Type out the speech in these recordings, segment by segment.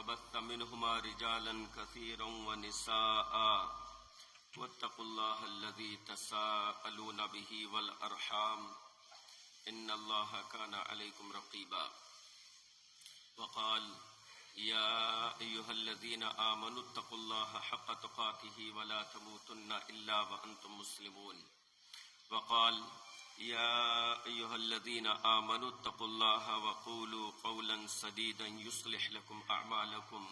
وبث منهما رجالا كثيرا ونساء واتقوا الله الذي تساءلون به والأرحام إن الله كان عليكم رقيبا وقال يا أيها الذين آمنوا اتقوا الله حق تقاته ولا تموتن إلا وأنتم مسلمون وقال يا أيها الذين آمنوا اتقوا الله وقولوا قولا سديدا يصلح لكم أعمالكم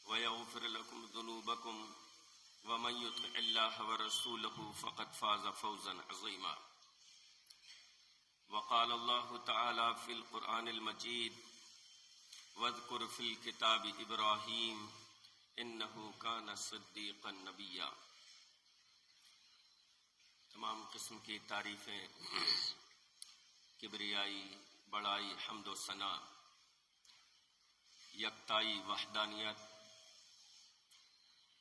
ويغفر لكم ذنوبكم ومن يطع الله ورسوله فقد فاز فوزا عظيما وقال الله تعالى في القرآن المجيد واذكر في الكتاب إبراهيم إنه كان صديقا نبيا۔ تمام قسم کی تعریفیں، کبریائی، بڑائی، حمد و ثنا، یکتائی، وحدانیت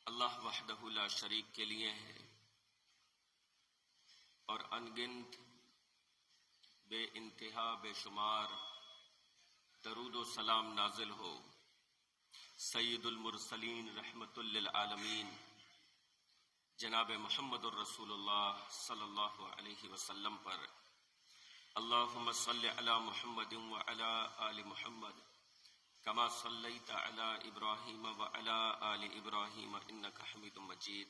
اللہ وحدہ لا شریک کے لیے ہے، اور انگنت بے انتہا بے شمار درود و سلام نازل ہو سید المرسلین رحمت للعالمین جناب محمد الرسول اللہ صلی اللہ علیہ وسلم پر۔ اللہم صلی علی محمد وعلی آل محمد کما صلیت علی ابراہیم وعلی آل ابراہیم انک حمید مجید۔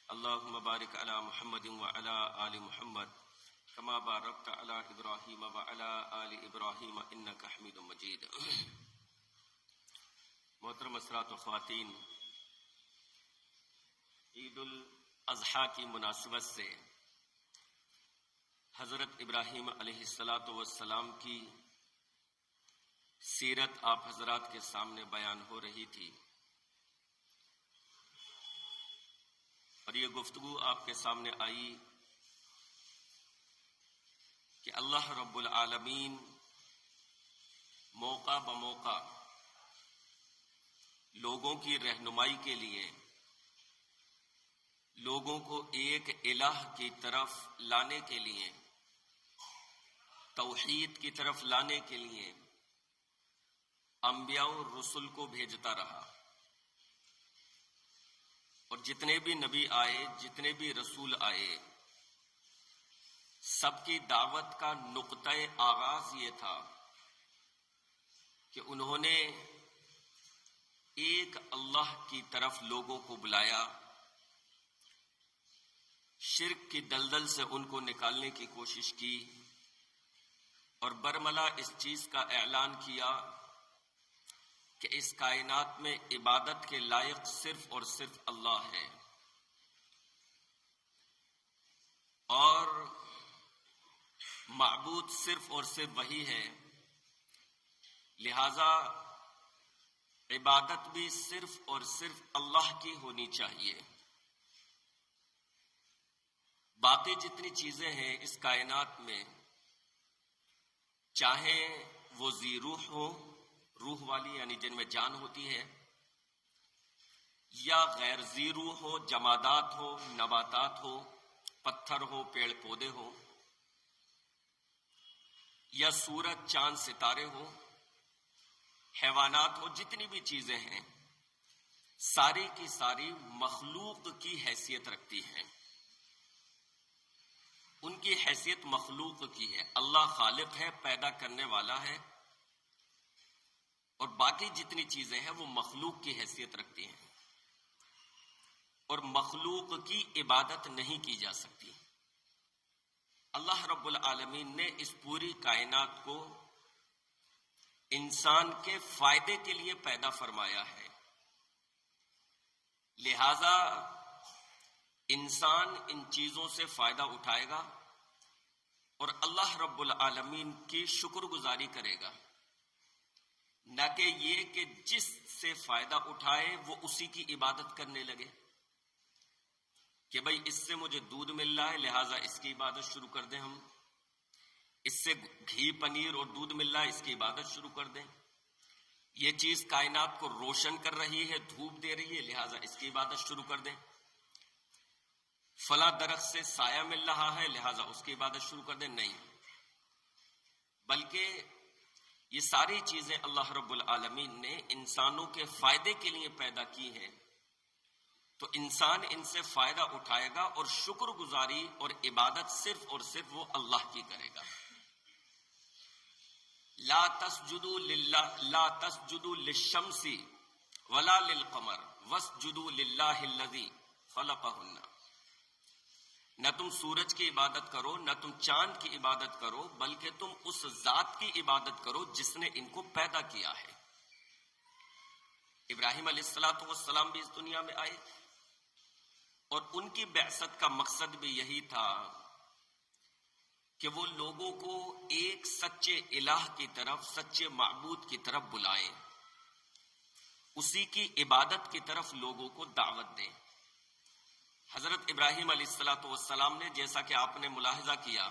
اللہم بارک علی محمد وعلی آل محمد کما بارکت علی ابراہیم وعلی آل ابراہیم انک حمید مجید۔ محترم حضرات و خواتین، عید الاضحیٰ کی مناسبت سے حضرت ابراہیم علیہ السلام کی سیرت آپ حضرات کے سامنے بیان ہو رہی تھی، اور یہ گفتگو آپ کے سامنے آئی کہ اللہ رب العالمین موقع بموقع لوگوں کی رہنمائی کے لیے، لوگوں کو ایک الہ کی طرف لانے کے لیے، توحید کی طرف لانے کے لیے انبیاء اور رسل کو بھیجتا رہا، اور جتنے بھی نبی آئے، جتنے بھی رسول آئے، سب کی دعوت کا نقطہ آغاز یہ تھا کہ انہوں نے ایک اللہ کی طرف لوگوں کو بلایا، شرک کی دلدل سے ان کو نکالنے کی کوشش کی، اور برملا اس چیز کا اعلان کیا کہ اس کائنات میں عبادت کے لائق صرف اور صرف اللہ ہے، اور معبود صرف اور صرف وہی ہے، لہذا عبادت بھی صرف اور صرف اللہ کی ہونی چاہیے۔ باقی جتنی چیزیں ہیں اس کائنات میں، چاہے وہ ذی روح ہو، روح والی یعنی جن میں جان ہوتی ہے، یا غیر ذی روح ہو، جمادات ہو، نباتات ہو، پتھر ہو، پیڑ پودے ہو، یا سورج چاند ستارے ہو، حیوانات ہو، جتنی بھی چیزیں ہیں ساری کی ساری مخلوق کی حیثیت رکھتی ہیں، ان کی حیثیت مخلوق کی ہے۔ اللہ خالق ہے، پیدا کرنے والا ہے، اور باقی جتنی چیزیں ہیں وہ مخلوق کی حیثیت رکھتی ہیں، اور مخلوق کی عبادت نہیں کی جا سکتی۔ اللہ رب العالمین نے اس پوری کائنات کو انسان کے فائدے کے لیے پیدا فرمایا ہے، لہذا انسان ان چیزوں سے فائدہ اٹھائے گا اور اللہ رب العالمین کی شکر گزاری کرے گا، نہ کہ یہ کہ جس سے فائدہ اٹھائے وہ اسی کی عبادت کرنے لگے کہ بھئی اس سے مجھے دودھ مل رہا ہے لہٰذا اس کی عبادت شروع کر دیں، ہم اس سے گھی پنیر اور دودھ مل رہا ہے اس کی عبادت شروع کر دیں، یہ چیز کائنات کو روشن کر رہی ہے، دھوپ دے رہی ہے لہٰذا اس کی عبادت شروع کر دیں، فلاں درخت سے سایہ مل رہا ہے لہٰذا اس کی عبادت شروع کر دیں، نہیں، بلکہ یہ ساری چیزیں اللہ رب العالمین نے انسانوں کے فائدے کے لیے پیدا کی ہیں، تو انسان ان سے فائدہ اٹھائے گا اور شکر گزاری اور عبادت صرف اور صرف وہ اللہ کی کرے گا۔ لا تسجدوا للشمس ولا للقمر واسجدوا للہ الذی خلقہن۔ نہ تم سورج کی عبادت کرو، نہ تم چاند کی عبادت کرو، بلکہ تم اس ذات کی عبادت کرو جس نے ان کو پیدا کیا ہے۔ ابراہیم علیہ السلام بھی اس دنیا میں آئے اور ان کی بعثت کا مقصد بھی یہی تھا کہ وہ لوگوں کو ایک سچے الہ کی طرف، سچے معبود کی طرف بلائیں، اسی کی عبادت کی طرف لوگوں کو دعوت دیں۔ حضرت ابراہیم علیہ السلام نے، جیسا کہ آپ نے ملاحظہ کیا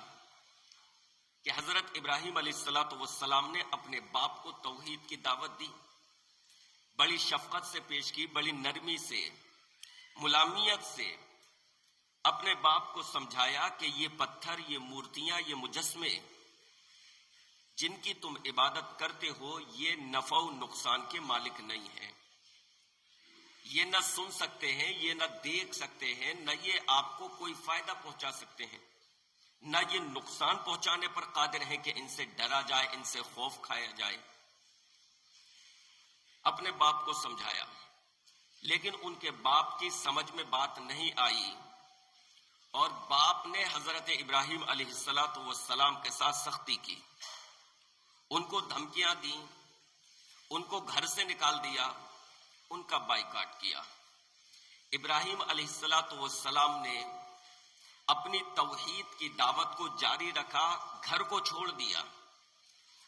کہ حضرت ابراہیم علیہ السلام نے اپنے باپ کو توحید کی دعوت دی، بڑی شفقت سے پیش کی، بڑی نرمی سے، ملامیت سے اپنے باپ کو سمجھایا کہ یہ پتھر، یہ مورتیاں، یہ مجسمے جن کی تم عبادت کرتے ہو یہ نفع و نقصان کے مالک نہیں ہیں، یہ نہ سن سکتے ہیں، یہ نہ دیکھ سکتے ہیں، نہ یہ آپ کو کوئی فائدہ پہنچا سکتے ہیں، نہ یہ نقصان پہنچانے پر قادر ہیں کہ ان سے ڈرا جائے، ان سے خوف کھایا جائے۔ اپنے باپ کو سمجھایا، لیکن ان کے باپ کی سمجھ میں بات نہیں آئی اور باپ نے حضرت ابراہیم علیہ السلام کے ساتھ سختی کی، ان کو دھمکیاں دیں، ان کو گھر سے نکال دیا، ان کا بائیکاٹ کیا۔ ابراہیم علیہ السلام نے اپنی توحید کی دعوت کو جاری رکھا، گھر کو چھوڑ دیا،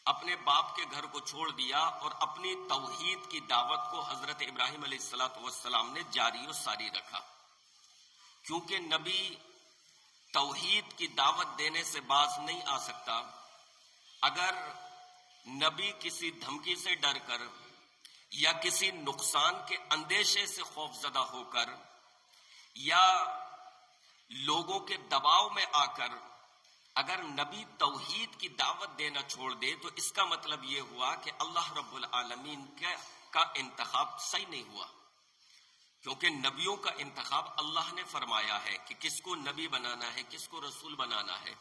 اپنے باپ کے گھر کو چھوڑ دیا اور اپنی توحید کی دعوت کو حضرت ابراہیم علیہ السلام نے جاری و ساری رکھا، کیونکہ نبی توحید کی دعوت دینے سے باز نہیں آ سکتا۔ اگر نبی کسی دھمکی سے ڈر کر یا کسی نقصان کے اندیشے سے خوف زدہ ہو کر یا لوگوں کے دباؤ میں آ کر اگر نبی توحید کی دعوت دینا چھوڑ دے تو اس کا مطلب یہ ہوا کہ اللہ رب العالمین کا انتخاب صحیح نہیں ہوا، کیونکہ نبیوں کا انتخاب اللہ نے فرمایا ہے کہ کس کو نبی بنانا ہے، کس کو رسول بنانا ہے۔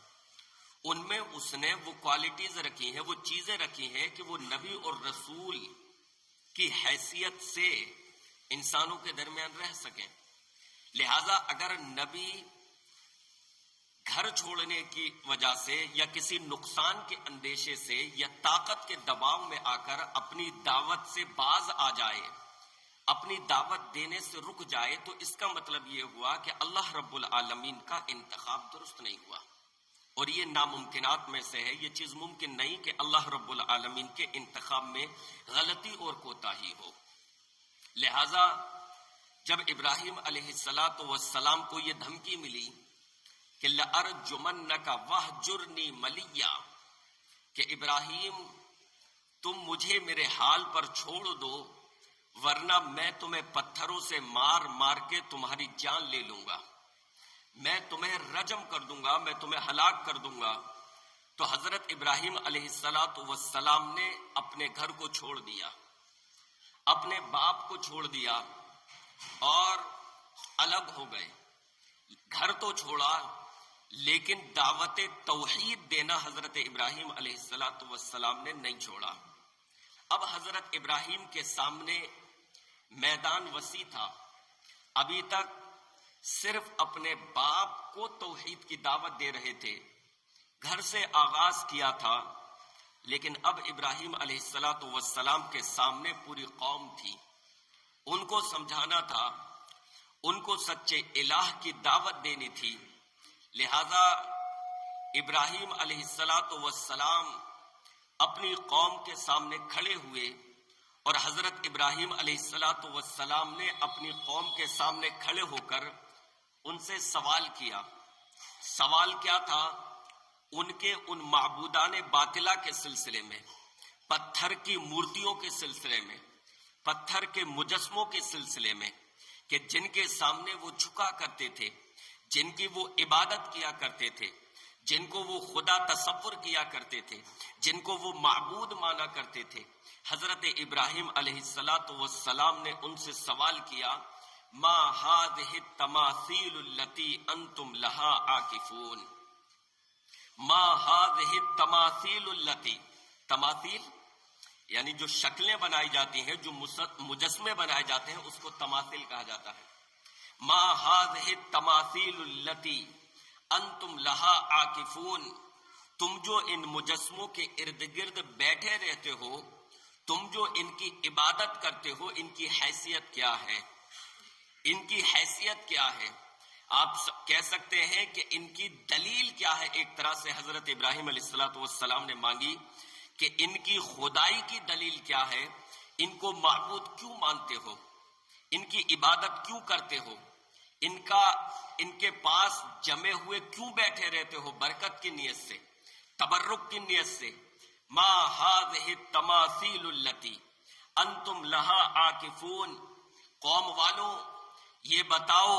ان میں اس نے وہ کوالٹیز رکھی ہیں، وہ چیزیں رکھی ہیں کہ وہ نبی اور رسول کی حیثیت سے انسانوں کے درمیان رہ سکیں۔ لہذا اگر نبی گھر چھوڑنے کی وجہ سے یا کسی نقصان کے اندیشے سے یا طاقت کے دباؤ میں آ کر اپنی دعوت سے باز آ جائے، اپنی دعوت دینے سے رک جائے، تو اس کا مطلب یہ ہوا کہ اللہ رب العالمین کا انتخاب درست نہیں ہوا، اور یہ ناممکنات میں سے ہے۔ یہ چیز ممکن نہیں کہ اللہ رب العالمین کے انتخاب میں غلطی اور کوتاہی ہو۔ لہذا جب ابراہیم علیہ السلام کو یہ دھمکی ملی کہ لَأَرْجُمَنَّكَ وَاهْجُرْنِي مَلِيًّا، کہ ابراہیم تم مجھے میرے حال پر چھوڑ دو ورنہ میں تمہیں پتھروں سے مار مار کے تمہاری جان لے لوں گا، میں تمہیں رجم کر دوں گا، میں تمہیں ہلاک کر دوں گا۔ تو حضرت ابراہیم علیہ السلام نے اپنے گھر کو چھوڑ دیا، اپنے باپ کو چھوڑ دیا اور الگ ہو گئے۔ گھر تو چھوڑا لیکن دعوت توحید دینا حضرت ابراہیم علیہ السلام نے نہیں چھوڑا۔ اب حضرت ابراہیم کے سامنے میدان وسیع تھا، ابھی تک صرف اپنے باپ کو توحید کی دعوت دے رہے تھے، گھر سے آغاز کیا تھا، لیکن اب ابراہیم علیہ السلام کے سامنے پوری قوم تھی، ان کو سمجھانا تھا، ان کو سچے الہ کی دعوت دینی تھی۔ لہذا ابراہیم علیہ السلام اپنی قوم کے سامنے کھڑے ہوئے اور حضرت ابراہیم علیہ السلام نے اپنی قوم کے سامنے کھڑے ہو کر ان سے سوال کیا۔ سوال کیا تھا؟ ان کے ان معبودان باطلہ کے سلسلے میں، پتھر کی مورتیوں کے سلسلے میں، پتھر کے مجسموں کے سلسلے میں، کہ جن کے سامنے وہ جھکا کرتے تھے، جن کی وہ عبادت کیا کرتے تھے، جن کو وہ خدا تصور کیا کرتے تھے، جن کو وہ معبود مانا کرتے تھے، حضرت ابراہیم علیہ السلام نے ان سے سوال کیا، ما هذه التماثيل التي انتم لها عاکفون، ما هذه التماثيل التي، تماثیل یعنی جو شکلیں بنائی جاتی ہیں، جو مجسمے بنائے جاتے ہیں، اس کو تماثیل کہا جاتا ہے۔ ما هذه التماثيل التي انتم لها عاکفون، تم جو ان مجسموں کے ارد گرد بیٹھے رہتے ہو، تم جو ان کی عبادت کرتے ہو، ان کی حیثیت کیا ہے؟ ان کی حیثیت کیا ہے؟ آپ کہہ سکتے ہیں کہ ان کی دلیل کیا ہے؟ ایک طرح سے حضرت ابراہیم علیہ السلام نے مانگی کہ ان کی خدائی کی دلیل کیا ہے؟ ان کو معبود کیوں مانتے ہو؟ ان کی عبادت کیوں کرتے ہو؟ ان کے پاس جمے ہوئے کیوں بیٹھے رہتے ہو؟ برکت کی نیت سے، تبرک کی نیت سے۔ ما هذه التماثيل التي انتم لها عاکفون، قوم والوں یہ بتاؤ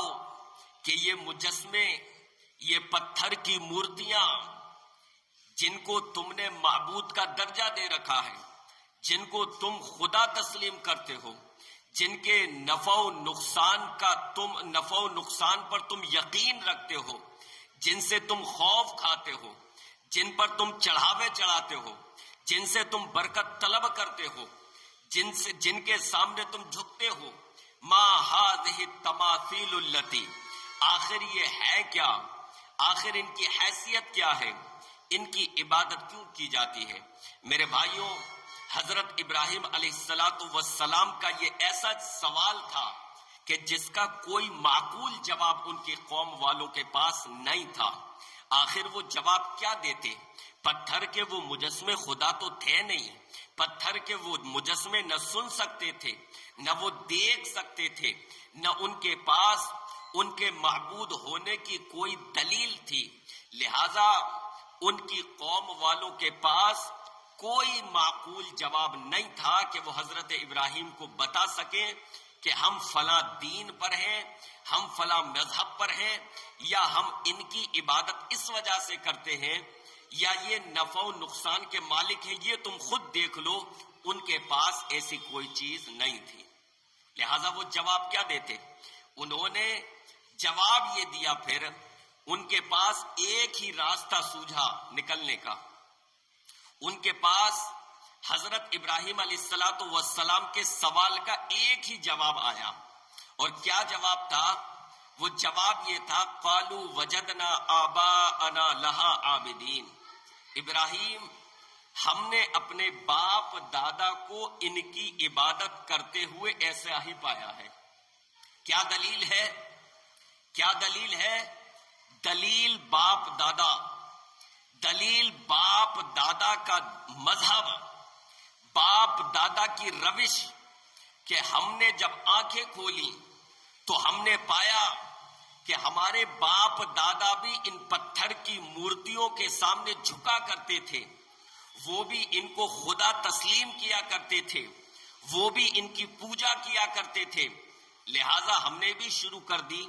کہ یہ مجسمے، یہ پتھر کی مورتیاں جن کو تم نے معبود کا درجہ دے رکھا ہے، جن کو تم خدا تسلیم کرتے ہو، جن کے نفع و نقصان پر تم یقین رکھتے ہو، جن سے تم خوف کھاتے ہو، جن پر تم چڑھاوے چڑھاتے ہو، جن سے تم برکت طلب کرتے ہو، جن کے سامنے تم جھکتے ہو، ما هذه التماثيل التي، آخر یہ ہے کیا؟ آخر ان کی حیثیت کیا ہے؟ ان کی عبادت کیوں کی جاتی ہے؟ میرے بھائیوں، حضرت ابراہیم علیہ السلام کا یہ ایسا سوال تھا کہ جس کا کوئی معقول جواب ان کی قوم والوں کے پاس نہیں تھا۔ آخر وہ جواب کیا دیتے؟ پتھر کے وہ مجسمے خدا تو تھے نہیں، پتھر کے وہ مجسمے نہ سن سکتے تھے، نہ وہ دیکھ سکتے تھے، نہ ان کے پاس ان کے معبود ہونے کی کوئی دلیل تھی، لہذا ان کی قوم والوں کے پاس کوئی معقول جواب نہیں تھا کہ وہ حضرت ابراہیم کو بتا سکیں کہ ہم فلاں دین پر ہیں، ہم فلاں مذہب پر ہیں، یا ہم ان کی عبادت اس وجہ سے کرتے ہیں، یا یہ نفع و نقصان کے مالک ہیں، یہ تم خود دیکھ لو۔ ان کے پاس ایسی کوئی چیز نہیں تھی، لہذا وہ جواب کیا دیتے؟ انہوں نے جواب یہ دیا، پھر ان کے پاس ایک ہی راستہ سوجھا نکلنے کا۔ ان کے پاس حضرت ابراہیم علیہ السلام کے سوال کا ایک ہی جواب آیا، اور کیا جواب تھا؟ وہ جواب یہ تھا، قالوا وجدنا آباءنا لها عابدین، ابراہیم ہم نے اپنے باپ دادا کو ان کی عبادت کرتے ہوئے ایسا ہی پایا ہے۔ کیا دلیل ہے؟ کیا دلیل ہے؟ دلیل باپ دادا، دلیل باپ دادا کا مذہب، باپ دادا کی روش، کہ ہم نے جب آنکھیں کھولی تو ہم نے پایا کہ ہمارے باپ دادا بھی ان پتھر کی مورتیوں کے سامنے جھکا کرتے تھے، وہ بھی ان کو خدا تسلیم کیا کرتے تھے، وہ بھی ان کی پوجا کیا کرتے تھے، لہذا ہم نے بھی شروع کر دی۔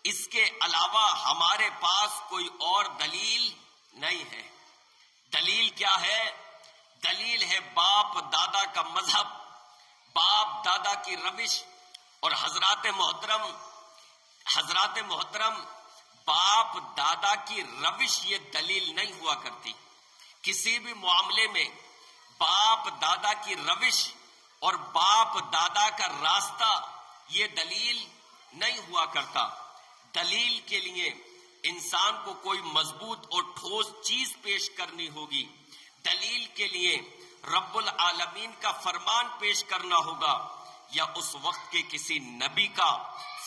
اس کے علاوہ ہمارے پاس کوئی اور دلیل نہیں ہے۔ دلیل کیا ہے؟ دلیل ہے باپ دادا کا مذہب، باپ دادا کی روش۔ اور حضرات محترم باپ دادا کی روش یہ دلیل نہیں ہوا کرتی۔ کسی بھی معاملے میں باپ دادا کی روش اور باپ دادا کا راستہ یہ دلیل نہیں ہوا کرتا۔ دلیل کے لیے انسان کو کوئی مضبوط اور ٹھوس چیز پیش کرنی ہوگی، دلیل کے لیے رب العالمین کا فرمان پیش کرنا ہوگا، یا اس وقت کے کسی نبی کا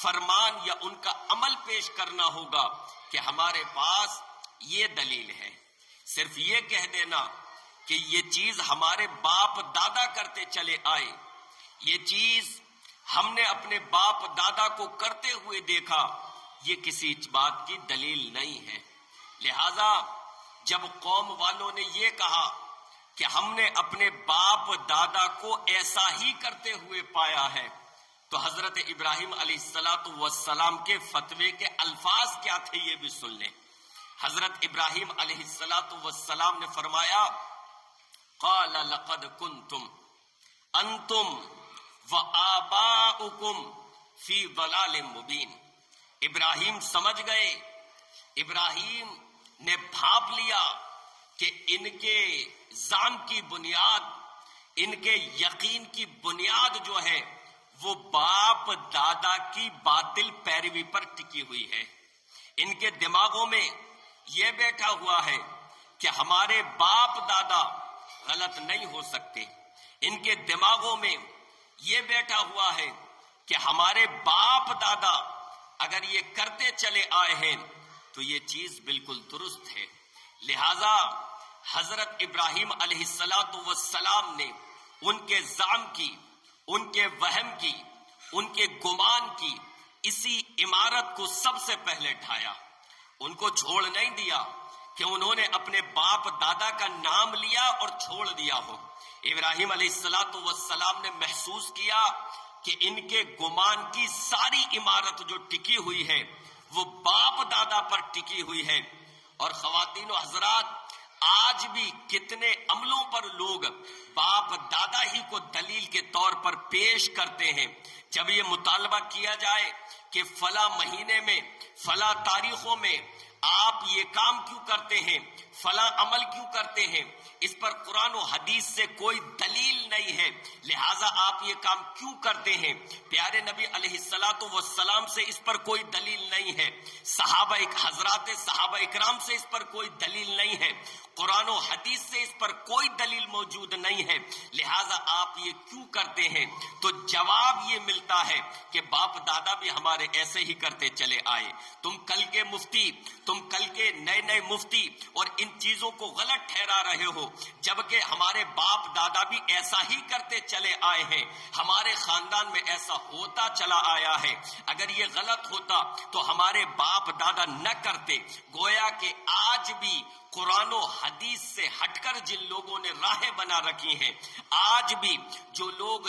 فرمان یا ان کا عمل پیش کرنا ہوگا کہ ہمارے پاس یہ دلیل ہے۔ صرف یہ کہہ دینا کہ یہ چیز ہمارے باپ دادا کرتے چلے آئے، یہ چیز ہم نے اپنے باپ دادا کو کرتے ہوئے دیکھا، یہ کسی بات کی دلیل نہیں ہے۔ لہذا جب قوم والوں نے یہ کہا کہ ہم نے اپنے باپ دادا کو ایسا ہی کرتے ہوئے پایا ہے، تو حضرت ابراہیم علیہ السلام کے فتوے کے الفاظ کیا تھے یہ بھی سن لیں۔ حضرت ابراہیم علیہ السلام نے فرمایا قال لقد کنتم انتم وآباؤکم فی ضلال مبین. ابراہیم سمجھ گئے، ابراہیم نے بھاپ لیا کہ ان کے زعم کی بنیاد، ان کے یقین کی بنیاد جو ہے وہ باپ دادا کی باطل پیروی پر ٹکی ہوئی ہے. ان کے دماغوں میں یہ بیٹھا ہوا ہے کہ ہمارے باپ دادا غلط نہیں ہو سکتے. ان کے دماغوں میں یہ بیٹھا ہوا ہے کہ ہمارے باپ دادا اگر یہ کرتے چلے آئے ہیں تو یہ چیز بالکل درست ہے. لہذا حضرت ابراہیم علیہ السلام نے ان کے زعم کی، ان کے وہم کی، ان کے گمان کی اسی عمارت کو سب سے پہلے ڈھایا. ان کو چھوڑ نہیں دیا کہ انہوں نے اپنے باپ دادا کا نام لیا اور چھوڑ دیا ہو. ابراہیم علیہ السلام نے محسوس کیا کہ ان کے گمان کی ساری عمارت جو ٹکی ہوئی ہے وہ باپ دادا پر ٹکی ہوئی ہے. اور خواتین و حضرات، آج بھی کتنے عملوں پر لوگ باپ دادا ہی کو دلیل کے طور پر پیش کرتے ہیں. جب یہ مطالبہ کیا جائے کہ فلاں مہینے میں، فلاں تاریخوں میں آپ یہ کام کیوں کرتے ہیں، فلاں عمل کیوں کرتے ہیں، اس پر قرآن و حدیث سے کوئی دلیل نہیں ہے، لہٰذا آپ یہ کام کیوں کرتے ہیں. پیارے نبی علیہ السلام سے اس پر کوئی دلیل نہیں ہے، حضرات صحابہ اکرام سے اس پر کوئی دلیل نہیں ہے، قرآن و حدیث سے اس پر کوئی دلیل موجود نہیں ہے، لہٰذا آپ یہ کیوں کرتے ہیں. تو جواب یہ ملتا ہے کہ باپ دادا بھی ہمارے ایسے ہی کرتے چلے آئے. تم کل کے مفتی، تم کل کے نئے مفتی اور ان چیزوں کو غلط ٹھہرا رہے ہو، جبکہ ہمارے باپ دادا بھی ایسا ہی کرتے چلے آئے ہیں، ہمارے خاندان میں ایسا ہوتا چلا آیا ہے. اگر یہ غلط ہوتا تو ہمارے باپ دادا نہ کرتے. گویا کہ آج بھی قرآن و حدیث سے ہٹ کر جن لوگوں نے راہیں بنا رکھی ہیں، آج بھی جو لوگ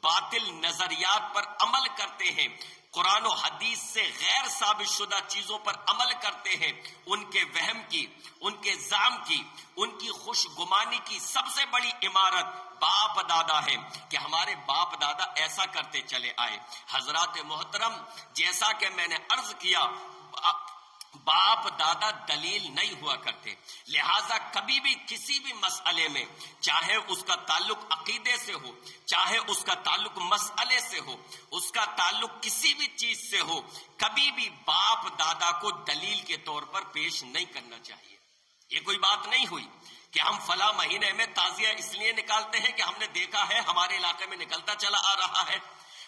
باطل نظریات پر عمل کرتے ہیں، قرآن و حدیث سے غیر ثابت شدہ چیزوں پر عمل کرتے ہیں، ان کے وہم کی، ان کے زعم کی، ان کی خوش گمانی کی سب سے بڑی عمارت باپ دادا ہے کہ ہمارے باپ دادا ایسا کرتے چلے آئے. حضرات محترم، جیسا کہ میں نے عرض کیا، باپ دادا دلیل نہیں ہوا کرتے، لہٰذا کبھی بھی کسی بھی مسئلے میں، چاہے اس کا تعلق عقیدے سے ہو، چاہے اس کا تعلق مسئلے سے ہو، اس کا تعلق کسی بھی چیز سے ہو، کبھی بھی باپ دادا کو دلیل کے طور پر پیش نہیں کرنا چاہیے. یہ کوئی بات نہیں ہوئی کہ ہم فلاں مہینے میں تعزیہ اس لیے نکالتے ہیں کہ ہم نے دیکھا ہے ہمارے علاقے میں نکلتا چلا آ رہا ہے،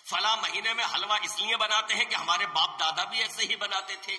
فلاں مہینے میں حلوہ اس لیے بناتے ہیں کہ ہمارے باپ دادا بھی ایسے ہی بناتے تھے،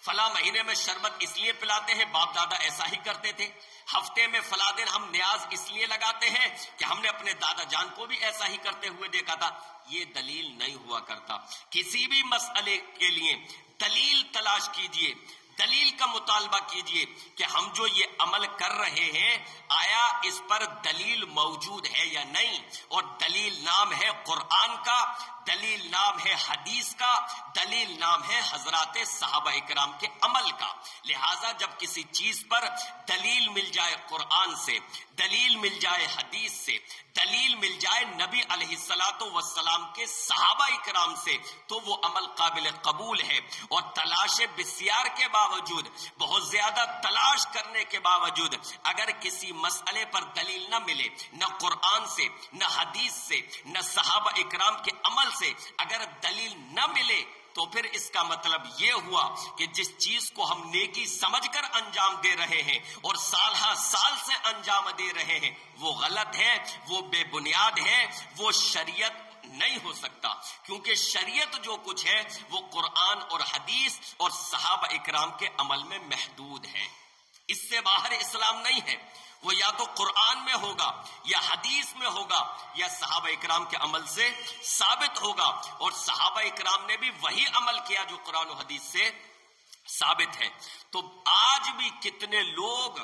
فلاں مہینے میں شربت اس لیے پلاتے ہیں، باپ دادا ایسا ہی کرتے تھے، ہفتے میں فلاں دن ہم نیاز اس لیے لگاتے ہیں کہ ہم نے اپنے دادا جان کو بھی ایسا ہی کرتے ہوئے دیکھا تھا. یہ دلیل نہیں ہوا کرتا. کسی بھی مسئلے کے لیے دلیل تلاش کیجئے، دلیل کا مطالبہ کیجئے کہ ہم جو یہ عمل کر رہے ہیں آیا اس پر دلیل موجود ہے یا نہیں. اور دلیل نام ہے قرآن کا، دلیل نام ہے حدیث کا، دلیل نام ہے حضرات صحابہ اکرام کے عمل کا. لہٰذا جب کسی چیز پر دلیل مل جائے قرآن سے، دلیل مل جائے حدیث سے، دلیل مل جائے نبی علیہ السلام کے صحابہ اکرام سے، تو وہ عمل قابل قبول ہے. اور تلاش بسیار کے باوجود، بہت زیادہ تلاش کرنے کے باوجود، اگر کسی مسئلے پر دلیل نہ ملے، نہ قرآن سے، نہ حدیث سے، نہ صحابہ اکرام کے عمل سے اگر دلیل نہ ملے، تو پھر اس کا مطلب یہ ہوا کہ جس چیز کو ہم نیکی سمجھ کر انجام دے رہے ہیں اور سال ہر سال سے انجام دے رہے ہیں، وہ غلط ہے، وہ بے بنیاد ہے، وہ شریعت نہیں ہو سکتا. کیونکہ شریعت جو کچھ ہے وہ قرآن اور حدیث اور صحابہ اکرام کے عمل میں محدود ہے، اس سے باہر اسلام نہیں ہے. وہ یا تو قرآن میں ہوگا یا حدیث میں ہوگا یا صحابہ اکرام کے عمل سے ثابت ہوگا. اور صحابہ اکرام نے بھی وہی عمل کیا جو قرآن و حدیث سے ثابت ہے. تو آج بھی کتنے لوگ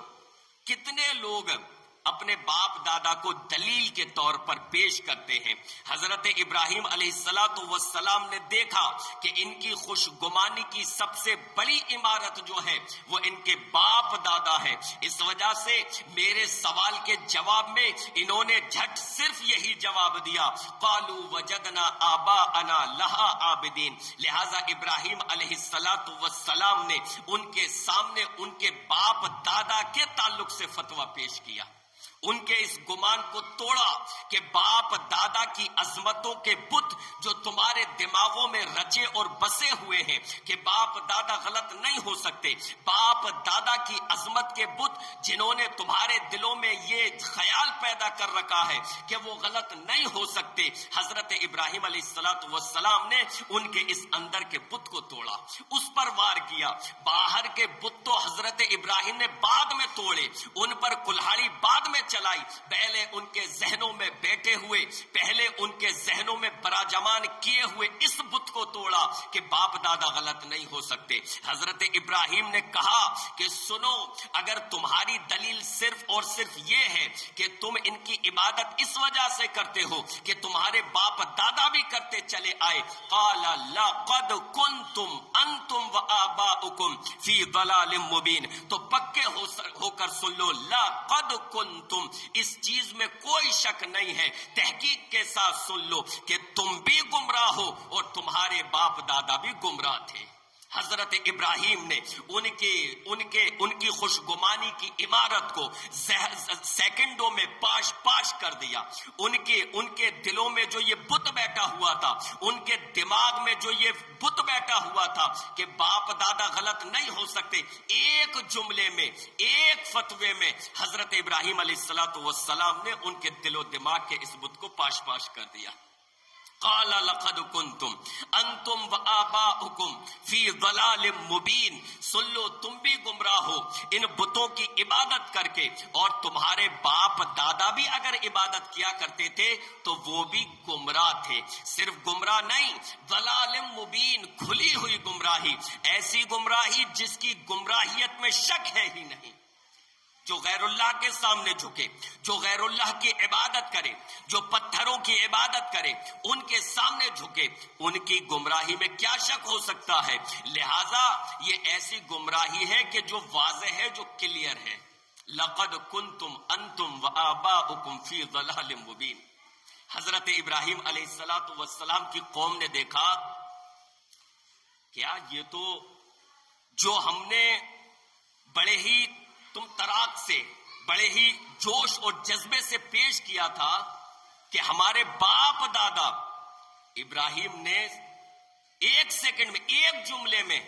اپنے باپ دادا کو دلیل کے طور پر پیش کرتے ہیں۔ حضرت ابراہیم علیہ السلام نے دیکھا کہ ان کی خوش گمانی کی سب سے بڑی عمارت جو ہے وہ ان کے باپ دادا ہے، اس وجہ سے میرے سوال کے جواب میں انہوں نے جھٹ صرف یہی جواب دیا، قالوا وجدنا آباءنا لہا عابدین۔ لہذا ابراہیم علیہ السلام نے ان کے سامنے ان کے باپ دادا کے تعلق سے فتویٰ پیش کیا، ان کے اس گمان کو توڑا کہ باپ دادا کی عظمتوں کے بت جو تمہارے دماغوں میں رچے اور بسے ہوئے ہیں کہ باپ دادا غلط نہیں ہو سکتے، باپ دادا کی عظمت کے بت جنہوں نے تمہارے دلوں میں یہ خیال پیدا کر رکھا ہے کہ وہ غلط نہیں ہو سکتے، حضرت ابراہیم علیہ السلام نے ان کے اس اندر کے بت کو توڑا، اس پر وار کیا۔ باہر کے بت تو حضرت ابراہیم نے بعد میں توڑے، ان پر کلہاڑی بعد میں چلائی، پہلے ان کے ذہنوں میں بیٹھے ہوئے، پہلے ان کے ذہنوں میں براجمان کیے ہوئے اس بت کو توڑا کہ باپ دادا غلط نہیں ہو سکتے۔ حضرت ابراہیم نے کہا کہ سنو، اگر تمہاری دلیل صرف اور صرف یہ ہے کہ تم ان کی عبادت اس وجہ سے کرتے ہو کہ تمہارے باپ دادا بھی کرتے چلے آئے، قال لقد کنتم انتم وآباؤکم فی ضلال مبین، تو پکے ہو کر سن لو، لقد کنتم، اس چیز میں کوئی شک نہیں ہے، تحقیق کے ساتھ سن لو کہ تم بھی گمراہ ہو اور تمہارے باپ دادا بھی گمراہ تھے۔ حضرت ابراہیم نے ان کی خوش گمانی کی عمارت کو سیکنڈوں میں پاش کر دیا۔ ان کے دلوں میں جو یہ بت بیٹھا ہوا تھا، ان کے دماغ میں جو یہ بت بیٹھا ہوا تھا کہ باپ دادا غلط نہیں ہو سکتے، ایک جملے میں، ایک فتوے میں حضرت ابراہیم علیہ السلام نے ان کے دل و دماغ کے اس بت کو پاش کر دیا۔ قال لقد کنتم انتم وآباؤکم فی ضلال مبین، سن لو تم بھی گمراہ ہو ان بتوں کی عبادت کر کے، اور تمہارے باپ دادا بھی اگر عبادت کیا کرتے تھے تو وہ بھی گمراہ تھے، صرف گمراہ نہیں، ضلال مبین، کھلی ہوئی گمراہی، ایسی گمراہی جس کی گمراہیت میں شک ہے ہی نہیں۔ جو غیر اللہ کے سامنے جھکے، جو غیر اللہ کی عبادت کرے، جو پتھروں کی عبادت کرے، ان کے سامنے جھکے، ان کی گمراہی میں کیا شک ہو سکتا ہے؟ لہذا یہ ایسی گمراہی ہے کہ جو واضح ہے، جو کلیئر ہے۔ لقد کنتم انتم وآباؤکم فی ضلال مبین۔ حضرت ابراہیم علیہ السلام کی قوم نے دیکھا کیا یہ تو جو ہم نے بڑے ہی تراک سے، بڑے ہی جوش اور جذبے سے پیش کیا تھا کہ ہمارے باپ دادا، ابراہیم نے ایک سیکنڈ میں، ایک جملے میں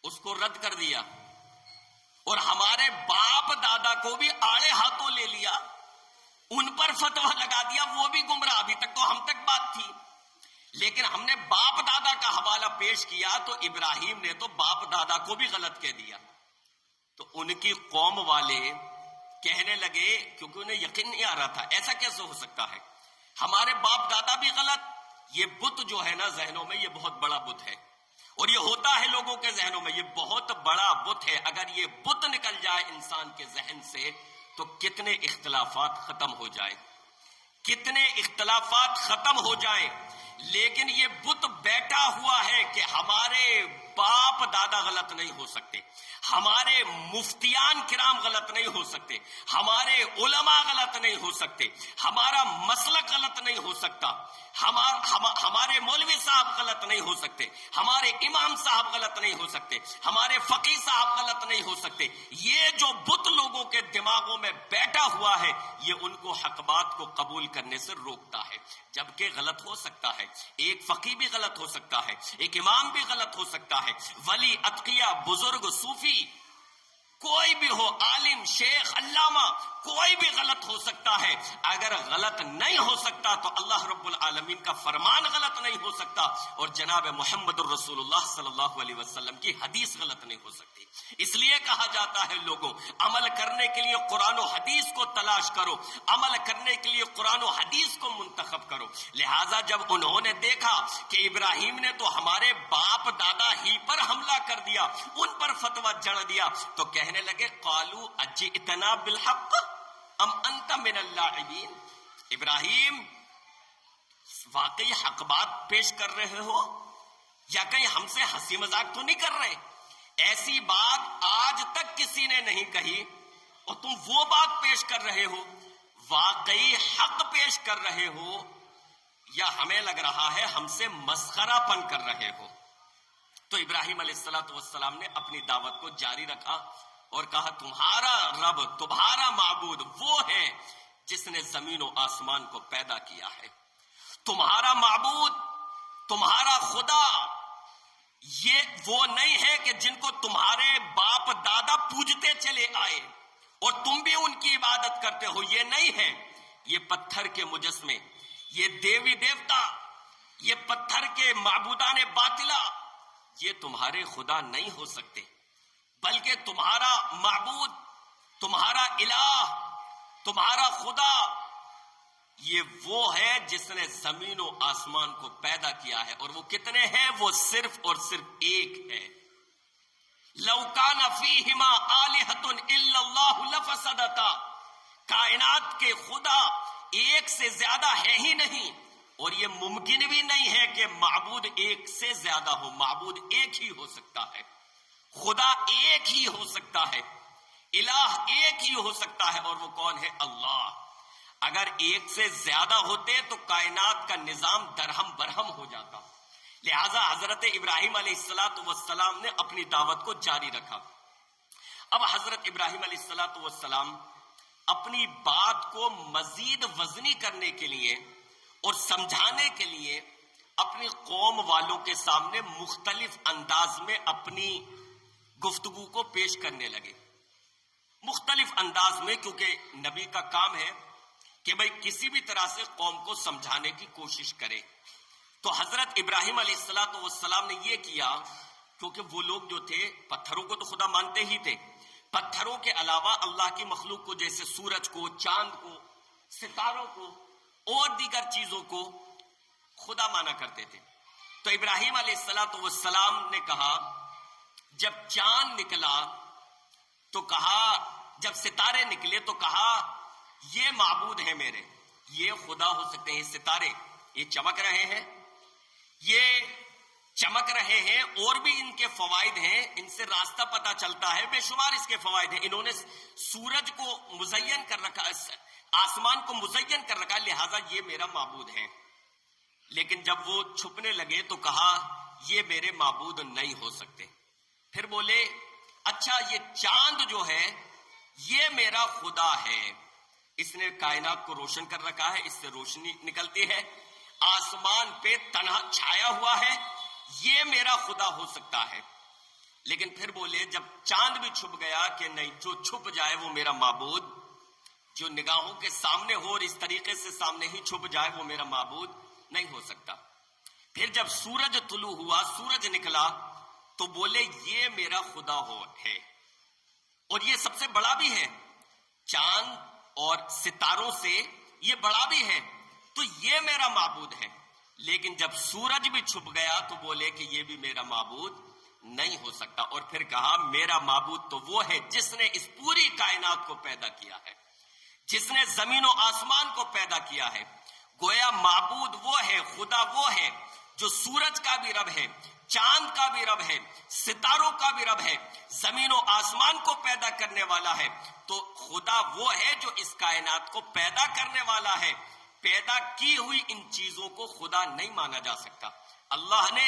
اس کو رد کر دیا اور ہمارے باپ دادا کو بھی آڑے ہاتھوں لے لیا، ان پر فتویٰ لگا دیا، وہ بھی گمراہ۔ ابھی تک تو ہم تک بات تھی، لیکن ہم نے باپ دادا کا حوالہ پیش کیا تو ابراہیم نے تو باپ دادا کو بھی غلط کہہ دیا۔ تو ان کی قوم والے کہنے لگے، کیونکہ انہیں یقین نہیں آ رہا تھا ایسا کیسے ہو سکتا ہے، ہمارے باپ دادا بھی غلط، یہ بت جو ہے نا ذہنوں میں، یہ بہت بڑا بت ہے، اور یہ ہوتا ہے لوگوں کے ذہنوں میں، یہ بہت بڑا بت ہے۔ اگر یہ بت نکل جائے انسان کے ذہن سے تو کتنے اختلافات ختم ہو جائے، کتنے اختلافات ختم ہو جائیں۔ لیکن یہ بت بیٹھا ہوا ہے کہ ہمارے باپ دادا غلط نہیں ہو سکتے، ہمارے مفتیان کرام غلط نہیں ہو سکتے، ہمارے علماء غلط نہیں ہو سکتے، ہمارا مسلک غلط نہیں ہو سکتا، ہمارے مولوی صاحب غلط نہیں ہو سکتے، ہمارے امام صاحب غلط نہیں ہو سکتے، ہمارے فقیہ صاحب غلط نہیں ہو سکتے۔ یہ جو بت لوگوں کے دماغوں میں بیٹھا ہوا ہے، یہ ان کو حق بات کو قبول کرنے سے روکتا ہے، جبکہ غلط ہو سکتا ہے، ایک فقیہ بھی غلط ہو سکتا ہے، ایک امام بھی غلط ہو سکتا ہے، ولی، اتقیاء، بزرگ، صوفی، کوئی بھی ہو، عالم، شیخ، علامہ، کوئی بھی غلط ہو سکتا ہے۔ اگر غلط نہیں ہو سکتا تو اللہ رب العالمین کا فرمان غلط نہیں ہو سکتا، اور جناب محمد الرسول اللہ صلی اللہ علیہ وسلم کی حدیث غلط نہیں ہو سکتی۔ اس لیے کہا جاتا ہے لوگوں، عمل کرنے کے لیے قرآن و حدیث کو تلاش کرو، عمل کرنے کے لیے قرآن و حدیث کو منتخب کرو۔ لہٰذا جب انہوں نے دیکھا کہ ابراہیم نے تو ہمارے باپ دادا ہی پر حملہ کر دیا، ان پر فتویٰ جڑ دیا، تو کہنے لگے، قالوا اجئتنا بالحق، ام انت من اللاعبین، ابراہیم واقعی حق بات پیش کر رہے ہو یا کہیں ہم سے ہنسی مذاق تو نہیں کر رہے؟ ایسی بات آج تک کسی نے نہیں کہی اور تم وہ بات پیش کر رہے ہو، واقعی حق پیش کر رہے ہو یا ہمیں لگ رہا ہے ہم سے مسخرہ پن کر رہے ہو؟ تو ابراہیم علیہ السلام نے اپنی دعوت کو جاری رکھا اور کہا تمہارا رب، تمہارا معبود وہ ہے جس نے زمین و آسمان کو پیدا کیا ہے، تمہارا معبود، تمہارا خدا یہ وہ نہیں ہے کہ جن کو تمہارے باپ دادا پوجتے چلے آئے اور تم بھی ان کی عبادت کرتے ہو، یہ نہیں ہے۔ یہ پتھر کے مجسمے، یہ دیوی دیوتا، یہ پتھر کے معبودان باطلہ، یہ تمہارے خدا نہیں ہو سکتے، بلکہ تمہارا معبود، تمہارا الہ، تمہارا خدا یہ وہ ہے جس نے زمین و آسمان کو پیدا کیا ہے، اور وہ کتنے ہیں؟ وہ صرف اور صرف ایک ہے۔ لو کان فیہما آلہۃ الا اللہ لفسدتا، کائنات کے خدا ایک سے زیادہ ہے ہی نہیں، اور یہ ممکن بھی نہیں ہے کہ معبود ایک سے زیادہ ہو، معبود ایک ہی ہو سکتا ہے، خدا ایک ہی ہو سکتا ہے، الہ ایک ہی ہو سکتا ہے، اور وہ کون ہے؟ اللہ۔ اگر ایک سے زیادہ ہوتے تو کائنات کا نظام درہم برہم ہو جاتا، لہذا حضرت ابراہیم علیہ السلام نے اپنی دعوت کو جاری رکھا۔ اب حضرت ابراہیم علیہ السلام اپنی بات کو مزید وزنی کرنے کے لیے اور سمجھانے کے لیے اپنی قوم والوں کے سامنے مختلف انداز میں اپنی گفتگو کو پیش کرنے لگے، مختلف انداز میں، کیونکہ نبی کا کام ہے کہ بھئی کسی بھی طرح سے قوم کو سمجھانے کی کوشش کرے۔ تو حضرت ابراہیم علیہ السلام نے یہ کیا، کیونکہ وہ لوگ جو تھے پتھروں کو تو خدا مانتے ہی تھے، پتھروں کے علاوہ اللہ کی مخلوق کو جیسے سورج کو، چاند کو، ستاروں کو اور دیگر چیزوں کو خدا مانا کرتے تھے۔ تو ابراہیم علیہ السلام نے کہا جب چاند نکلا تو کہا، جب ستارے نکلے تو کہا یہ معبود ہیں میرے، یہ خدا ہو سکتے ہیں، ستارے یہ چمک رہے ہیں، یہ چمک رہے ہیں، اور بھی ان کے فوائد ہیں، ان سے راستہ پتہ چلتا ہے، بے شمار اس کے فوائد ہیں، انہوں نے سورج کو مزین کر رکھا، آسمان کو مزین کر رکھا، لہذا یہ میرا معبود ہے۔ لیکن جب وہ چھپنے لگے تو کہا یہ میرے معبود نہیں ہو سکتے۔ پھر بولے اچھا یہ چاند جو ہے یہ میرا خدا ہے، اس نے کائنات کو روشن کر رکھا ہے، اس سے روشنی نکلتی ہے، آسمان پہ تنہا چھایا ہوا ہے، یہ میرا خدا ہو سکتا ہے۔ لیکن پھر بولے جب چاند بھی چھپ گیا کہ نہیں، جو چھپ جائے وہ میرا معبود، جو نگاہوں کے سامنے ہو اور اس طریقے سے سامنے ہی چھپ جائے وہ میرا معبود نہیں ہو سکتا۔ پھر جب سورج طلوع ہوا، سورج نکلا تو بولے یہ میرا خدا ہے، اور یہ سب سے بڑا بھی ہے، چاند اور ستاروں سے یہ بڑا بھی ہے، تو یہ میرا معبود ہے۔ لیکن جب سورج بھی چھپ گیا تو بولے کہ یہ بھی میرا معبود نہیں ہو سکتا، اور پھر کہا میرا معبود تو وہ ہے جس نے اس پوری کائنات کو پیدا کیا ہے، جس نے زمین و آسمان کو پیدا کیا ہے۔ گویا معبود وہ ہے، خدا وہ ہے جو سورج کا بھی رب ہے، چاند کا بھی رب ہے، ستاروں کا بھی رب ہے، زمین و آسمان کو پیدا کرنے والا ہے۔ تو خدا وہ ہے جو اس کائنات کو پیدا کرنے والا ہے، پیدا کی ہوئی ان چیزوں کو خدا نہیں مانا جا سکتا۔ اللہ نے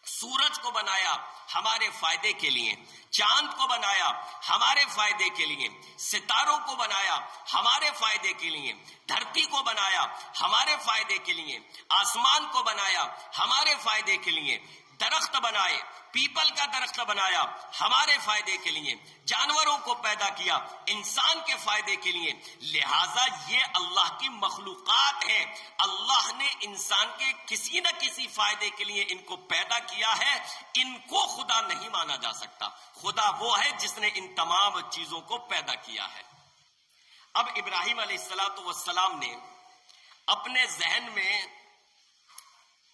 سورج کو بنایا ہمارے فائدے کے لیے، چاند کو بنایا ہمارے فائدے کے لیے، ستاروں کو بنایا ہمارے فائدے کے لیے، دھرتی کو بنایا ہمارے فائدے کے لیے، آسمان کو بنایا ہمارے فائدے کے لیے، درخت بنائے، پیپل کا درخت بنایا ہمارے فائدے کے لیے، جانوروں کو پیدا کیا انسان کے فائدے کے لیے۔ لہٰذا یہ اللہ کی مخلوقات ہیں، اللہ نے انسان کے کسی نہ کسی فائدے کے لیے ان کو پیدا کیا ہے، ان کو خدا نہیں مانا جا سکتا۔ خدا وہ ہے جس نے ان تمام چیزوں کو پیدا کیا ہے۔ اب ابراہیم علیہ السلام نے اپنے ذہن میں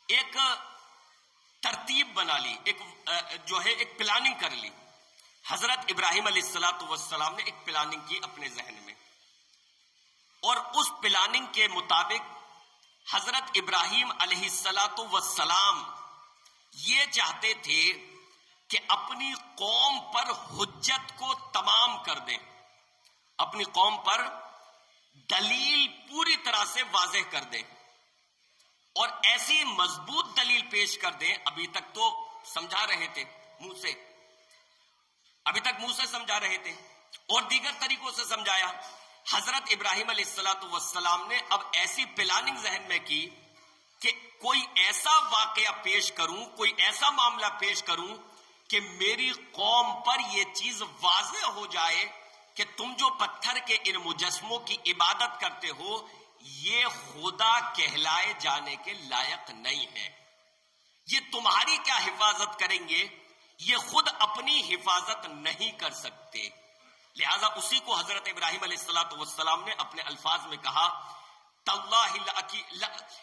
ایک ترتیب بنا لی، ایک پلاننگ کر لی۔ حضرت ابراہیم علیہ السلام نے ایک پلاننگ کی اپنے ذہن میں اور اس پلاننگ کے مطابق حضرت ابراہیم علیہ السلام یہ چاہتے تھے کہ اپنی قوم پر حجت کو تمام کر دیں، اپنی قوم پر دلیل پوری طرح سے واضح کر دیں اور ایسی مضبوط دلیل پیش کر دیں. ابھی تک تو سمجھا رہے تھے منہ سے، ابھی تک منہ سے سمجھا رہے تھے اور دیگر طریقوں سے سمجھایا. حضرت ابراہیم علیہ السلام نے اب ایسی پلاننگ ذہن میں کی کہ کوئی ایسا واقعہ پیش کروں، کوئی ایسا معاملہ پیش کروں کہ میری قوم پر یہ چیز واضح ہو جائے کہ تم جو پتھر کے ان مجسموں کی عبادت کرتے ہو یہ خدا کہلائے جانے کے لائق نہیں ہے، یہ تمہاری کیا حفاظت کریں گے، یہ خود اپنی حفاظت نہیں کر سکتے. لہذا اسی کو حضرت ابراہیم علیہ السلام نے اپنے الفاظ میں کہا،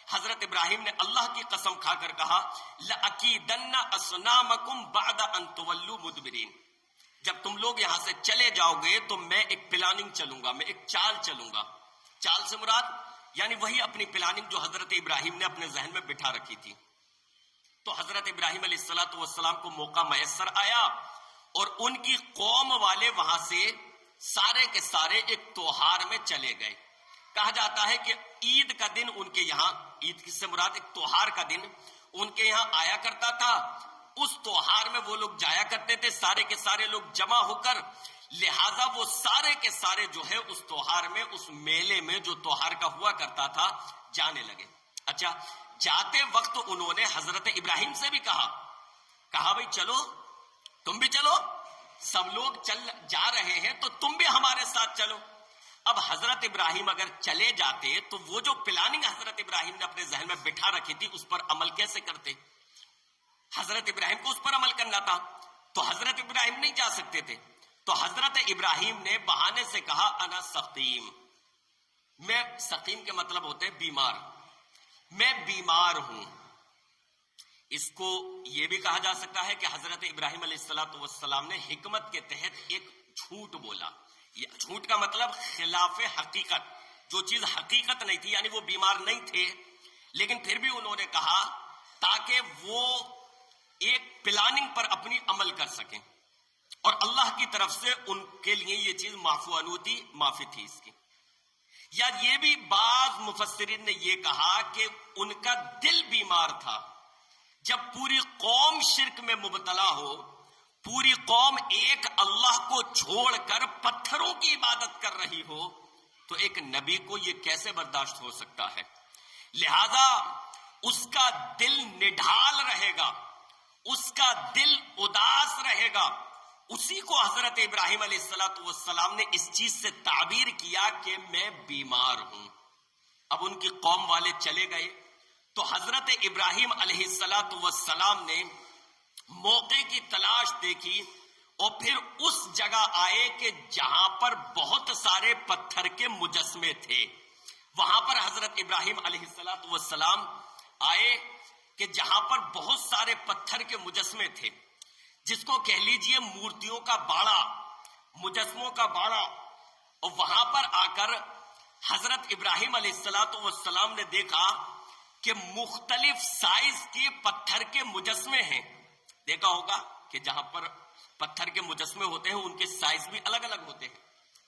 حضرت ابراہیم نے اللہ کی قسم کھا کر کہا، لَأَكِيدَنَّ أَصْنَامَكُمْ بَعْدَ أَن تُوَلُّوا مُدْبِرِينَ. جب تم لوگ یہاں سے چلے جاؤ گے تو میں ایک پلاننگ چلوں گا، میں ایک چال چلوں گا. چال سے مراد یعنی وہی اپنی پلاننگ جو حضرت ابراہیم نے اپنے ذہن میں بٹھا رکھی تھی. تو حضرت ابراہیم علیہ السلام کو موقع میسر آیا اور ان کی قوم والے وہاں سے سارے کے سارے ایک تہوار میں چلے گئے. کہا جاتا ہے کہ عید کا دن ان کے یہاں، عید سے مراد ایک تہوار کا دن ان کے یہاں آیا کرتا تھا. اس تہوار میں وہ لوگ جایا کرتے تھے، سارے کے سارے لوگ جمع ہو کر. لہذا وہ سارے کے سارے جو ہے اس تہوار میں، اس میلے میں جو تہوار کا ہوا کرتا تھا جانے لگے. اچھا، جاتے وقت انہوں نے حضرت ابراہیم سے بھی کہا بھائی چلو، تم بھی چلو، سب لوگ جا رہے ہیں تو تم بھی ہمارے ساتھ چلو. اب حضرت ابراہیم اگر چلے جاتے تو وہ جو پلاننگ حضرت ابراہیم نے اپنے ذہن میں بٹھا رکھی تھی اس پر عمل کیسے کرتے؟ حضرت ابراہیم کو اس پر عمل کرنا تھا تو حضرت ابراہیم نہیں جا سکتے تھے. تو حضرت ابراہیم نے بہانے سے کہا انا سقیم، میں، سقیم کے مطلب ہوتے ہیں بیمار، میں بیمار ہوں. اس کو یہ بھی کہا جا سکتا ہے کہ حضرت ابراہیم علیہ السلام نے حکمت کے تحت ایک جھوٹ بولا. یہ جھوٹ کا مطلب خلاف حقیقت، جو چیز حقیقت نہیں تھی، یعنی وہ بیمار نہیں تھے لیکن پھر بھی انہوں نے کہا تاکہ وہ ایک پلاننگ پر اپنی عمل کر سکیں اور اللہ کی طرف سے ان کے لیے یہ چیز معفو عنہ تھی، معافی تھی اس کی. یا یہ بھی بعض مفسرین نے یہ کہا کہ ان کا دل بیمار تھا. جب پوری قوم شرک میں مبتلا ہو، پوری قوم ایک اللہ کو چھوڑ کر پتھروں کی عبادت کر رہی ہو تو ایک نبی کو یہ کیسے برداشت ہو سکتا ہے؟ لہذا اس کا دل نڈھال رہے گا، اس کا دل اداس رہے گا. اسی کو حضرت ابراہیم علیہ السلام نے اس چیز سے تعبیر کیا کہ میں بیمار ہوں. اب ان کی قوم والے چلے گئے تو حضرت ابراہیم علیہ السلام نے موقع کی تلاش دیکھی اور پھر اس جگہ آئے کہ جہاں پر بہت سارے پتھر کے مجسمے تھے. وہاں پر حضرت ابراہیم علیہ السلام آئے کہ جہاں پر بہت سارے پتھر کے مجسمے تھے، جس کو کہہ لیجئے مورتیوں کا باڑا، مجسموں کا باڑا. اور وہاں پر آ کر حضرت ابراہیم علیہ السلام نے دیکھا کہ مختلف سائز کے پتھر کے مجسمے ہیں. دیکھا ہوگا کہ جہاں پر پتھر کے مجسمے ہوتے ہیں ان کے سائز بھی الگ الگ ہوتے ہیں،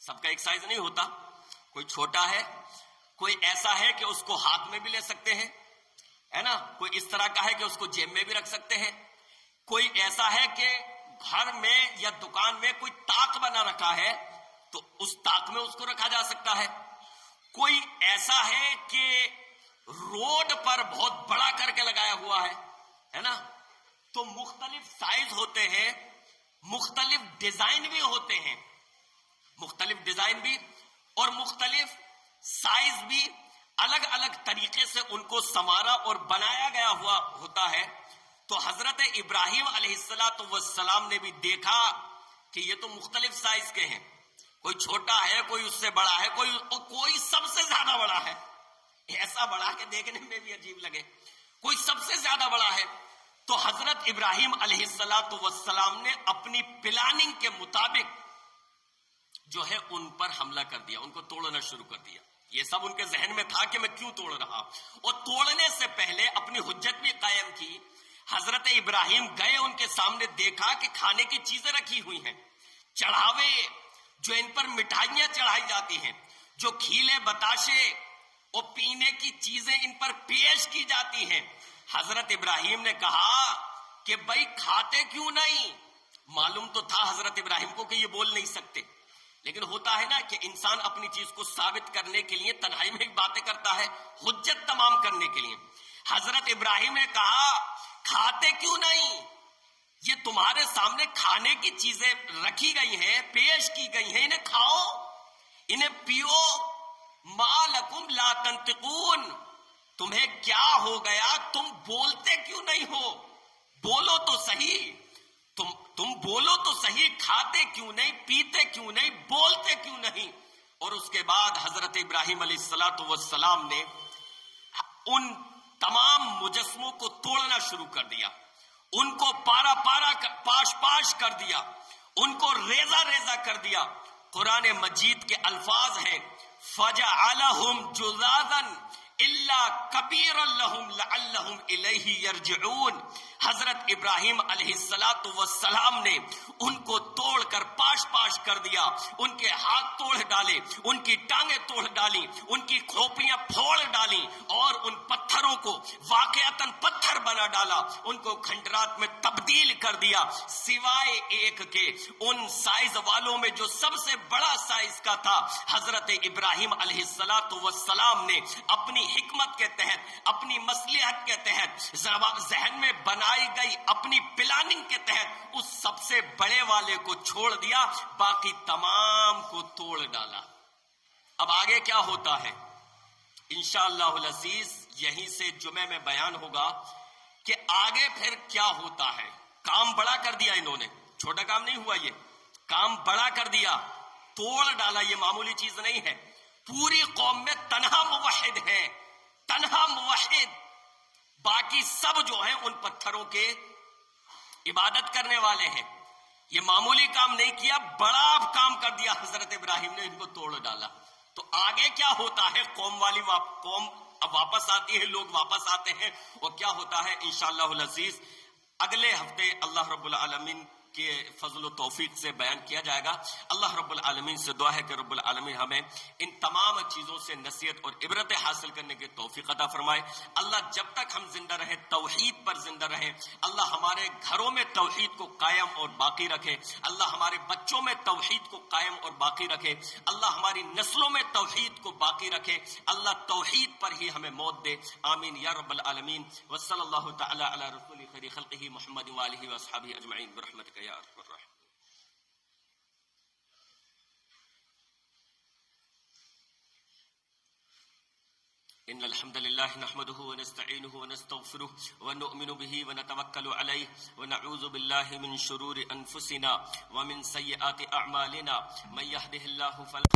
سب کا ایک سائز نہیں ہوتا. کوئی چھوٹا ہے، کوئی ایسا ہے کہ اس کو ہاتھ میں بھی لے سکتے ہیں، ہے نا، کوئی اس طرح کا ہے کہ اس کو جیب میں بھی رکھ سکتے ہیں، کوئی ایسا ہے کہ گھر میں یا دکان میں کوئی طاق بنا رکھا ہے تو اس طاق میں اس کو رکھا جا سکتا ہے، کوئی ایسا ہے کہ روڈ پر بہت بڑا کر کے لگایا ہوا ہے نا. تو مختلف سائز ہوتے ہیں، مختلف ڈیزائن بھی ہوتے ہیں، مختلف ڈیزائن بھی اور مختلف سائز بھی، الگ الگ طریقے سے ان کو سنوارا اور بنایا گیا ہوا ہوتا ہے. تو حضرت ابراہیم علیہ السلام نے بھی دیکھا کہ یہ تو مختلف سائز کے ہیں، کوئی چھوٹا ہے، کوئی اس سے بڑا ہے، کوئی سب سے زیادہ بڑا ہے، ایسا بڑا کہ دیکھنے میں بھی عجیب لگے، کوئی سب سے زیادہ بڑا ہے. تو حضرت ابراہیم علیہ السلام نے اپنی پلاننگ کے مطابق جو ہے ان پر حملہ کر دیا، ان کو توڑنا شروع کر دیا. یہ سب ان کے ذہن میں تھا کہ میں کیوں توڑ رہا. اور توڑنے سے پہلے اپنی حجت بھی قائم کی. حضرت ابراہیم گئے, ان کے سامنے دیکھا کہ کھانے کی چیزیں رکھی ہوئی ہیں, چڑھاوے جو ان پر مٹھائیاں چڑھائی جاتی ہیں, جو کھیلے بتاشے اور پینے کی چیزیں ان پر پیش کی جاتی ہیں. حضرت ابراہیم نے کہا کہ بھائی کھاتے کیوں نہیں. معلوم تو تھا حضرت ابراہیم کو کہ یہ بول نہیں سکتے, لیکن ہوتا ہے نا کہ انسان اپنی چیز کو ثابت کرنے کے لیے تنہائی میں باتیں کرتا ہے, حجت تمام کرنے کے لیے. حضرت ابراہیم نے کہا کھاتے کیوں نہیں, یہ تمہارے سامنے کھانے کی چیزیں رکھی گئی ہیں, پیش کی گئی ہیں, انہیں کھاؤ, انہیں پیو. ما لکم لا تنطقون, تمہیں کیا ہو گیا, تم بولتے کیوں نہیں ہو, بولو تو صحیح, تم بولو تو صحیح, کھاتے کیوں نہیں, پیتے کیوں نہیں, بولتے کیوں نہیں. اور اس کے بعد حضرت ابراہیم علیہ السلام نے ان تمام مجسموں کو توڑنا شروع کر دیا, ان کو پارا پارا پاش پاش کر دیا, ان کو ریزہ ریزہ کر دیا. قرآن مجید کے الفاظ ہیں فَجَعَلَهُمْ جُذَاذًا إِلَّا كَبِيرًا لَهُمْ لَعَلَّهُمْ إِلَيْهِ يَرْجِعُونَ. حضرت ابراہیم علیہ السلام نے ان کو توڑ کر پاش پاش کر دیا, ان کے ہاتھ توڑ ڈالے, ان کی ٹانگیں توڑ ڈالی, ان کی کھوپڑیاں پھوڑ ڈالی, اور ان پتھروں کو واقعتاً پتھر بنا ڈالا, ان کو کھنڈرات میں تبدیل کر دیا, سوائے ایک کے ان سائز والوں میں جو سب سے بڑا سائز کا تھا. حضرت ابراہیم علیہ السلام نے اپنی حکمت کے تحت, اپنی مصلحت کے تحت, ذہن میں بنائی گئی اپنی پلاننگ کے تحت اس سب سے بڑے والے کو چھوڑ دیا, باقی تمام کو توڑ ڈالا. اب آگے کیا ہوتا ہے انشاءاللہ العزیز یہیں سے جمعے میں بیان ہوگا کہ آگے پھر کیا ہوتا ہے. کام بڑا کر دیا انہوں نے, چھوٹا کام نہیں ہوا, یہ کام بڑا کر دیا, توڑ ڈالا. یہ معمولی چیز نہیں ہے. پوری قوم میں تنہا موحد ہے, تنہا موحد, باقی سب جو ہیں ان پتھروں کے عبادت کرنے والے ہیں. یہ معمولی کام نہیں کیا, بڑا کام کر دیا حضرت ابراہیم نے, ان کو توڑ ڈالا. تو آگے کیا ہوتا ہے, قوم اب واپس آتی ہے, لوگ واپس آتے ہیں, اور کیا ہوتا ہے انشاءاللہ العزیز اگلے ہفتے اللہ رب العالمین کے فضل و توفیق سے بیان کیا جائے گا. اللہ رب العالمین سے دعا ہے کہ رب العالمین ہمیں ان تمام چیزوں سے نصیحت اور عبرت حاصل کرنے کی توفیق عطا فرمائے. اللہ جب تک ہم زندہ رہیں توحید پر زندہ رہیں. اللہ ہمارے گھروں میں توحید کو قائم اور باقی رکھے. اللہ ہمارے بچوں میں توحید کو قائم اور باقی رکھے. اللہ ہماری نسلوں میں توحید کو باقی رکھے. اللہ توحید پر ہی ہمیں موت دے. آمین یا رب العالمین. وصلی اللہ تعالی علی رسول خیر خلقہ محمد وآلہ واصحابہ اجمعین برحمتک یا ارحم الراحمین. إن الحمد لله نحمده ونستعينه ونستغفره ونؤمن به ونتوكل عليه ونعوذ بالله من شرور أنفسنا ومن سيئات أعمالنا من يهده الله فلا